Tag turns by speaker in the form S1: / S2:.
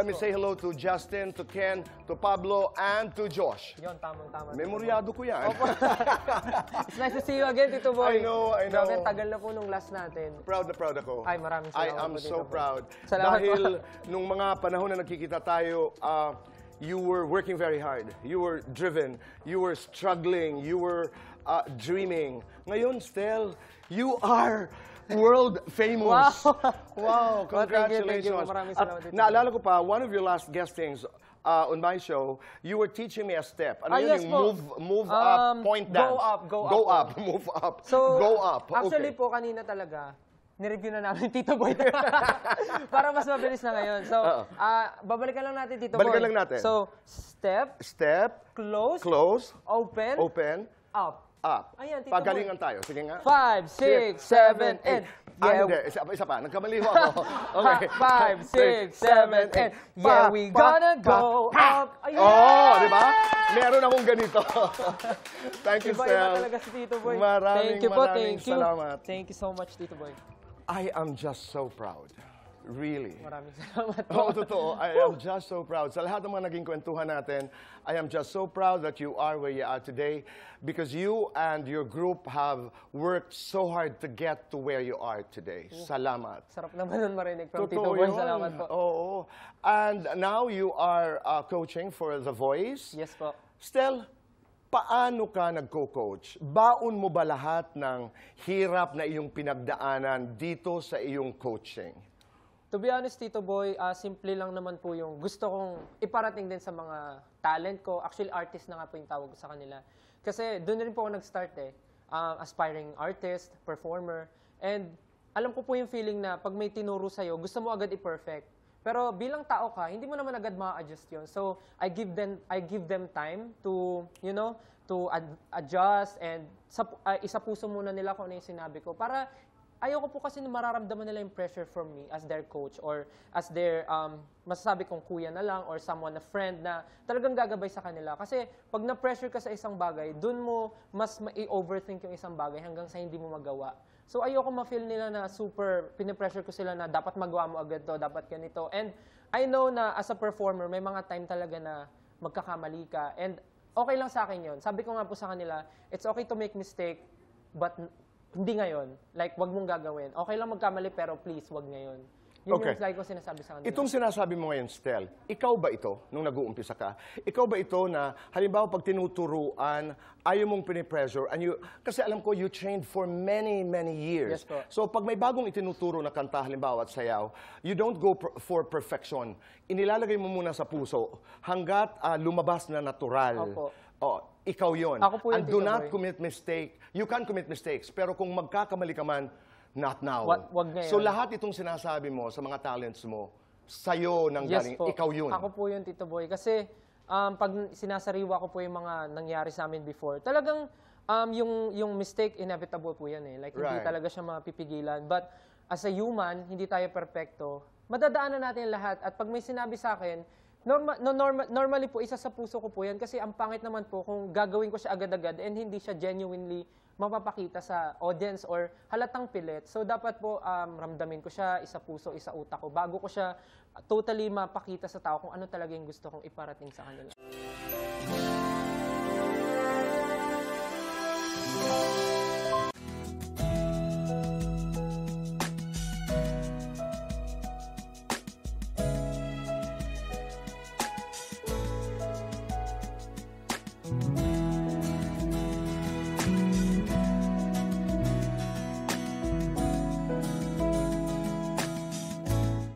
S1: Let me say hello to Justin, to Ken, to Pablo, and to Josh.
S2: Yun, tamang-tama.
S1: Memoryado ko yan.
S2: Opo. It's nice to see you again, Tito Boy.
S1: I know.
S2: Grabe, tagal na po nung last natin.
S1: Proud na proud ako.
S2: Ay, maraming
S1: I
S2: salamat
S1: am
S2: po, Tito
S1: so
S2: Boy.
S1: proud.
S2: Salamat
S1: Dahil
S2: po.
S1: nung mga panahon na nagkikita tayo, you were working very hard. You were driven. You were struggling. You were dreaming. Ngayon, Stel, you are world famous.
S2: Wow.
S1: Wow, congratulations.
S2: Thank you. Maraming salamat, Tito Boy.
S1: Naalala ko pa, one of your last guestings on my show, you were teaching me a step. Ano yun,
S2: yes
S1: yung
S2: po.
S1: move up, point dance.
S2: Go up.
S1: Move up,
S2: So,
S1: go up.
S2: Actually
S1: Okay.
S2: po, kanina talaga, nireview na namin, Tito Boy. Para mas mabilis na ngayon. So, babalikan lang natin, Tito Boy.
S1: Balikan lang natin.
S2: So, step, close, open, up. Ayan, Tito Boy.
S1: Pagalingan tayo. Sige nga.
S2: 5, 6, 7, 8.
S1: Hindi. Isa pa. Nagkamali ako. Okay.
S2: 5, 6, 7, 8. Yeah, we gonna go up. Ayan!
S1: Oh, di ba? Meron akong ganito. Thank you,
S2: Iba
S1: Stel.
S2: talaga si Tito Boy.
S1: Maraming
S2: Thank you.
S1: salamat.
S2: Thank you so much, Tito Boy.
S1: I am just so proud. Really.
S2: Maraming salamat po.
S1: Oo, totoo. I am just so proud. Sa lahat ng mga naging kwentuhan natin, I am just so proud that you are where you are today because you and your group have worked so hard to get to where you are today. Salamat.
S2: Sarap naman nun marinig from Tito
S1: Totoo
S2: Boy.
S1: yun.
S2: Salamat po.
S1: Oo. And now you are coaching for The Voice.
S2: Yes po.
S1: Stel, paano ka nagko-coach? Baon mo ba lahat ng hirap na iyong pinagdaanan dito sa iyong coaching?
S2: To be honest, Tito Boy, simple lang naman po yung gusto kong iparating din sa mga talent ko. Actually, artist na nga po yung tawag ko sa kanila. Kasi doon rin po ako nag-start eh. Aspiring artist, performer. And alam ko po yung feeling na pag may tinuro sa'yo, gusto mo agad i-perfect. Pero bilang tao ka, hindi mo naman agad ma-adjust yun. So, I give them time to, you know, to adjust and isa puso muna nila kung ano yung sinabi ko. Para ayoko po kasi na mararamdaman nila yung pressure from me as their coach or as their, masasabi kong kuya na lang or someone, a friend na talagang gagabay sa kanila. Kasi pag na-pressure ka sa isang bagay, dun mo mas ma-overthink yung isang bagay hanggang sa hindi mo magawa. So ayoko ma-feel nila na super, pinipressure ko sila na dapat magawa mo agad to, dapat ganito. And I know na as a performer, may mga time talaga na magkakamali ka. And okay lang sa akin yun. Sabi ko nga po sa kanila, it's okay to make mistake, but hindi ngayon. Like, wag mong gagawin. Okay lang magkamali, pero please, wag ngayon. Yun yung lagi ko sinasabi sa kanila.
S1: Itong sinasabi mo ngayon, Stel, ikaw ba ito, nung nag-uumpisa ka, ikaw ba ito na, halimbawa, pag tinuturuan, ayaw mong pinipressure, kasi alam ko, you trained for many, many years.
S2: Yes po.
S1: So, pag may bagong itinuturo na kanta, halimbawa, at sayaw, you don't go for perfection. Inilalagay mo muna sa puso, hanggat lumabas na natural.
S2: Opo.
S1: Oh, ikaw yun.
S2: Ako po yun,
S1: And do
S2: Tito
S1: not
S2: Boy.
S1: commit mistake. You can commit mistakes, pero kung magkakamali ka man, not now.
S2: Wag ngayon.
S1: So lahat itong sinasabi mo sa mga talents mo, sa'yo nang galing,
S2: po.
S1: ikaw yun.
S2: Ako po yun, Tito Boy. Kasi pag sinasariwa ko po yung mga nangyari sa amin before, talagang yung mistake, inevitable po yan eh. Like, hindi
S1: Right.
S2: talaga siya mapipigilan. But as a human, hindi tayo perfecto. Madadaanan natin lahat. At pag may sinabi sa akin, normally po, isa sa puso ko po yan. Kasi ang pangit naman po kung gagawin ko siya agad-agad and hindi siya genuinely mapapakita sa audience or halatang pilit. So, dapat po ramdamin ko siya, isa puso, isa utak ko, bago ko siya totally mapakita sa tao kung ano talaga yung gusto kong iparating sa kanila.